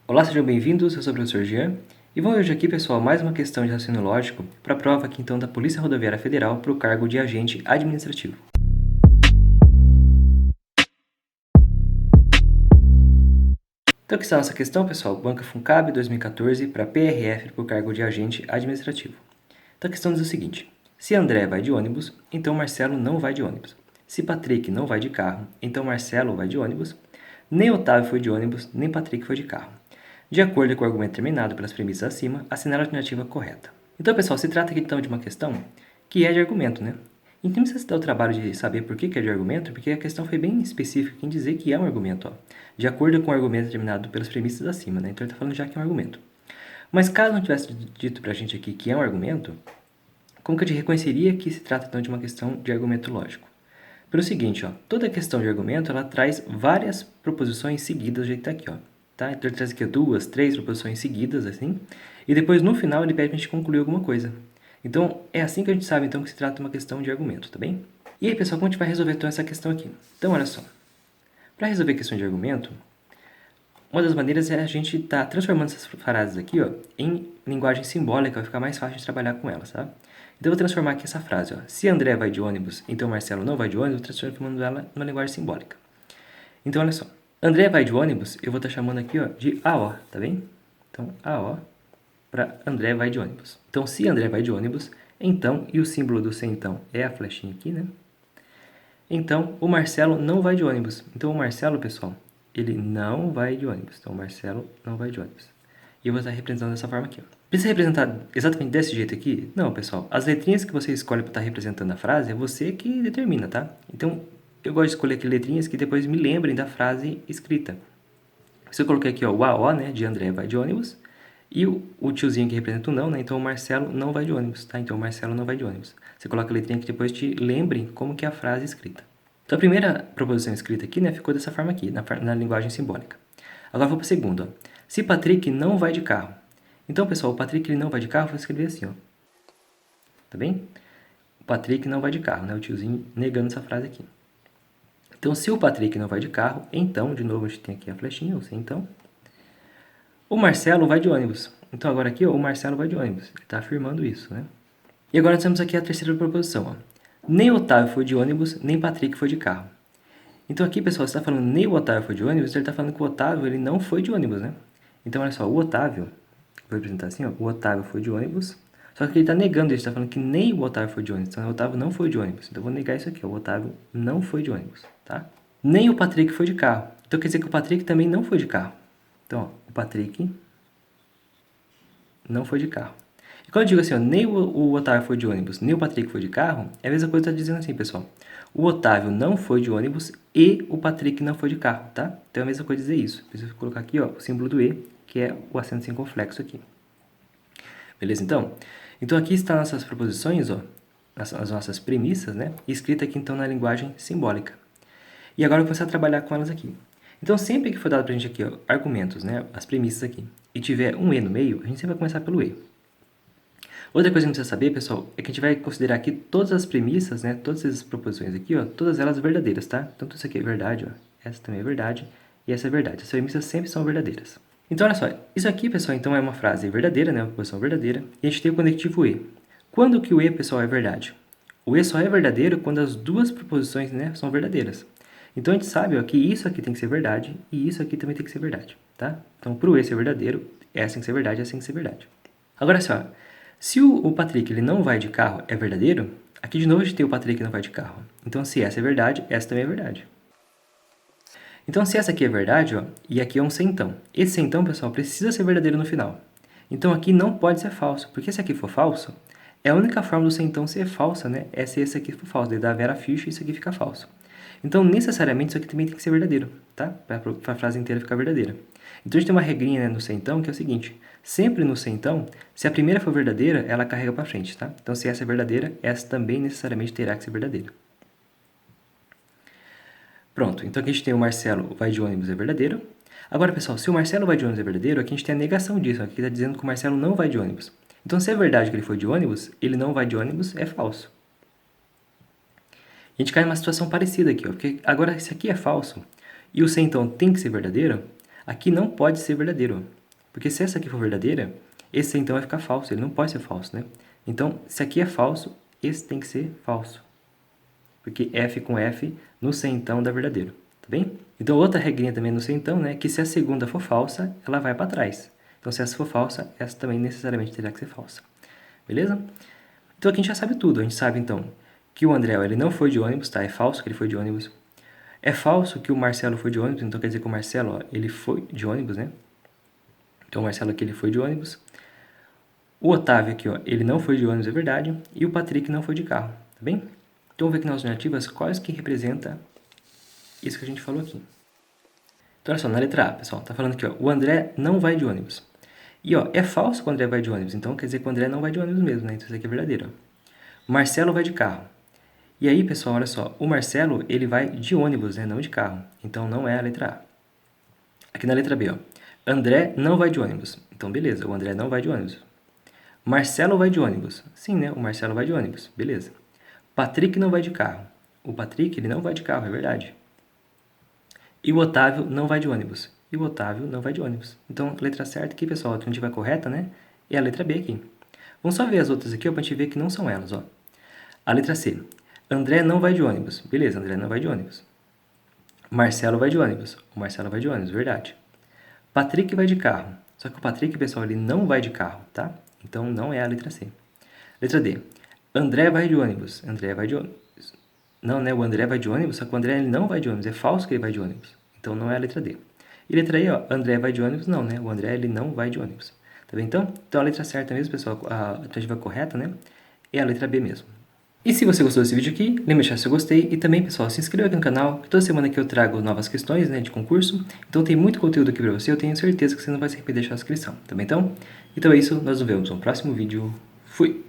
Olá, sejam bem-vindos, eu sou o professor Jean e vamos hoje aqui, pessoal, mais uma questão de raciocínio lógico para a prova aqui então da Polícia Rodoviária Federal para o cargo de agente administrativo. Então aqui está a nossa questão, pessoal, Banca Funcab 2014 para PRF para o cargo de agente administrativo. Então a questão diz o seguinte: se André vai de ônibus, então Marcelo não vai de ônibus. Se Patrick não vai de carro, então Marcelo vai de ônibus. Nem Otávio foi de ônibus, nem Patrick foi de carro. De acordo com o argumento terminado pelas premissas acima, assinale a alternativa correta. Então, pessoal, se trata aqui então de uma questão que é de argumento, né? E não precisa se dar o trabalho de saber por que é de argumento, porque a questão foi bem específica em dizer que é um argumento, ó, de acordo com o argumento determinado pelas premissas acima, né? Então ele está falando já que é um argumento. Mas caso não tivesse dito pra gente aqui que é um argumento, como que a gente reconheceria que se trata então de uma questão de argumento lógico? Pelo seguinte, ó, toda questão de argumento ela traz várias proposições seguidas, do jeito que está aqui, ó. Tá? Então ele traz aqui 2, 3 proposições seguidas, assim, e depois no final ele pede para a gente concluir alguma coisa. Então é assim que a gente sabe então que se trata de uma questão de argumento, tá bem? E aí, pessoal, como a gente vai resolver então essa questão aqui? Então olha só, para resolver questão de argumento, uma das maneiras é a gente estar transformando essas frases aqui, ó, em linguagem simbólica, vai ficar mais fácil de trabalhar com elas, tá? Então eu vou transformar aqui essa frase, ó, se André vai de ônibus, então Marcelo não vai de ônibus, transformando ela numa linguagem simbólica. Então olha só, André vai de ônibus, eu vou estar chamando aqui, ó, de AO, tá bem? Então, AO para André vai de ônibus. Então, se André vai de ônibus, então, e o símbolo do se então é a flechinha aqui, né? Então, o Marcelo não vai de ônibus. Então, o Marcelo, pessoal, ele não vai de ônibus. Então, o Marcelo não vai de ônibus. E eu vou estar representando dessa forma aqui, ó. Precisa representar exatamente desse jeito aqui? Não, pessoal. As letrinhas que você escolhe para estar representando a frase é você que determina, tá? Então, eu gosto de escolher aqui letrinhas que depois me lembrem da frase escrita. Se eu coloquei aqui ó, o AO, né, de André vai de ônibus, e o tiozinho que representa o não, né, então o Marcelo não vai de ônibus, tá? Então o Marcelo não vai de ônibus. Você coloca a letrinha que depois te lembre como que é a frase escrita. Então a primeira proposição escrita aqui, né, ficou dessa forma aqui, na linguagem simbólica. Agora vou para a segunda, ó. Se Patrick não vai de carro. Então, pessoal, o Patrick ele não vai de carro, vou escrever assim, ó. Tá bem? O Patrick não vai de carro, né, o tiozinho negando essa frase aqui. Então, se o Patrick não vai de carro, então, de novo, a gente tem aqui a flechinha, ou seja, então, o Marcelo vai de ônibus. Então, agora aqui, ó, o Marcelo vai de ônibus. Ele está afirmando isso, né? E agora nós temos aqui a terceira proposição, ó. Nem Otávio foi de ônibus, nem Patrick foi de carro. Então, aqui, pessoal, você está falando nem o Otávio foi de ônibus, ele está falando que o Otávio ele não foi de ônibus, né? Então, olha só, o Otávio, vou representar assim, ó, o Otávio foi de ônibus, só que ele está negando, ele está falando que nem o Otávio foi de ônibus. Então, o Otávio não foi de ônibus. Então, eu vou negar isso aqui, ó, o Otávio não foi de ônibus, tá? Nem o Patrick foi de carro. Então, quer dizer que o Patrick também não foi de carro. Então, ó, o Patrick não foi de carro. E quando eu digo assim, ó, nem o Otávio foi de ônibus, nem o Patrick foi de carro, é a mesma coisa que está dizendo assim, pessoal. O Otávio não foi de ônibus e o Patrick não foi de carro, tá? Então é a mesma coisa dizer isso. Preciso colocar aqui, ó, o símbolo do E, que é o acento circunflexo aqui. Beleza, então? Então aqui estão nossas proposições, ó, as nossas premissas, né? E escrita aqui então na linguagem simbólica. E agora eu vou começar a trabalhar com elas aqui. Então sempre que for dado pra gente aqui, ó, argumentos, né, as premissas aqui, e tiver um E no meio, a gente sempre vai começar pelo E. Outra coisa que a gente precisa saber, pessoal, é que a gente vai considerar aqui todas as premissas, né, todas essas proposições aqui, ó, todas elas verdadeiras, tá? Então tudo isso aqui é verdade, ó, essa também é verdade, e essa é verdade. As premissas sempre são verdadeiras. Então, olha só, isso aqui, pessoal, então é uma frase verdadeira, né, uma proposição verdadeira, e a gente tem o conectivo E. Quando que o E, pessoal, é verdade? O E só é verdadeiro quando as duas proposições, né, são verdadeiras. Então, a gente sabe ó, que isso aqui tem que ser verdade e isso aqui também tem que ser verdade, tá? Então, para o E ser verdadeiro, essa tem que ser verdade e essa tem que ser verdade. Agora, só, se o Patrick ele não vai de carro é verdadeiro, aqui de novo a gente tem o Patrick não vai de carro. Então, se essa é verdade, essa também é verdade. Então, se essa aqui é verdade, ó, e aqui é um centão. Esse centão, pessoal, precisa ser verdadeiro no final. Então, aqui não pode ser falso, porque se aqui for falso, é a única forma do centão ser falsa, né? É se esse aqui for falso, daí dá Vera Ficha e isso aqui fica falso. Então, necessariamente, isso aqui também tem que ser verdadeiro, tá? Para a frase inteira ficar verdadeira. Então, a gente tem uma regrinha né, no centão que é o seguinte. Sempre no centão, se a primeira for verdadeira, ela carrega para frente, tá? Então, se essa é verdadeira, essa também necessariamente terá que ser verdadeira. Pronto, então aqui a gente tem o Marcelo vai de ônibus é verdadeiro. Agora, pessoal, se o Marcelo vai de ônibus é verdadeiro, aqui a gente tem a negação disso. Aqui está dizendo que o Marcelo não vai de ônibus. Então, se é verdade que ele foi de ônibus, ele não vai de ônibus, é falso. A gente cai numa situação parecida aqui, ó, porque agora se aqui é falso e o se então tem que ser verdadeiro, aqui não pode ser verdadeiro. Porque se essa aqui for verdadeira, esse C então vai ficar falso, ele não pode ser falso, né? Então, se aqui é falso, esse tem que ser falso. Porque F com F no C então dá verdadeiro, tá bem? Então, outra regrinha também no C então, né, que se a segunda for falsa, ela vai para trás. Então, se essa for falsa, essa também necessariamente terá que ser falsa. Beleza? Então, aqui a gente já sabe tudo. A gente sabe, então, que o André ele não foi de ônibus, tá? É falso que ele foi de ônibus. É falso que o Marcelo foi de ônibus, então quer dizer que o Marcelo, ó, ele foi de ônibus, né? Então, o Marcelo aqui, ele foi de ônibus. O Otávio aqui, ó, ele não foi de ônibus, é verdade. E o Patrick não foi de carro, tá bem? Então, vamos ver aqui nas alternativas quais que representa isso que a gente falou aqui. Então, olha só, na letra A, pessoal, tá falando aqui, ó, o André não vai de ônibus. E, ó, é falso que o André vai de ônibus, então quer dizer que o André não vai de ônibus mesmo, né? Então, isso aqui é verdadeiro, ó. O Marcelo vai de carro. E aí, pessoal, olha só, o Marcelo, ele vai de ônibus, né? Não de carro. Então, não é a letra A. Aqui na letra B, ó, André não vai de ônibus. Então, beleza, o André não vai de ônibus. Marcelo vai de ônibus. Sim, né? O Marcelo vai de ônibus. Beleza. Patrick não vai de carro. O Patrick, ele não vai de carro, é verdade. E o Otávio não vai de ônibus. E o Otávio não vai de ônibus. Então, a letra certa aqui, pessoal, a alternativa correta, né? É a letra B aqui. Vamos só ver as outras aqui, ó, pra gente ver que não são elas, ó. A letra C. André não vai de ônibus. Beleza, André não vai de ônibus. Marcelo vai de ônibus. O Marcelo vai de ônibus, verdade. Patrick vai de carro. Só que o Patrick, pessoal, ele não vai de carro, tá? Então, não é a letra C. Letra D. André vai de ônibus. André vai de ônibus. Não, né? O André vai de ônibus, só que o André ele não vai de ônibus. É falso que ele vai de ônibus. Então, não é a letra D. E letra E, ó. André vai de ônibus. Não, né? O André ele não vai de ônibus. Tá bem? Então, a letra certa mesmo, pessoal, a alternativa correta, né? É a letra B mesmo. E se você gostou desse vídeo aqui, lembre de deixar seu gostei. E também, pessoal, se inscreva aqui no canal, que toda semana aqui eu trago novas questões, né, de concurso. Então tem muito conteúdo aqui pra você, eu tenho certeza que você não vai se arrepender de deixar a inscrição. Tá bem, então? Então é isso, nós nos vemos no próximo vídeo. Fui!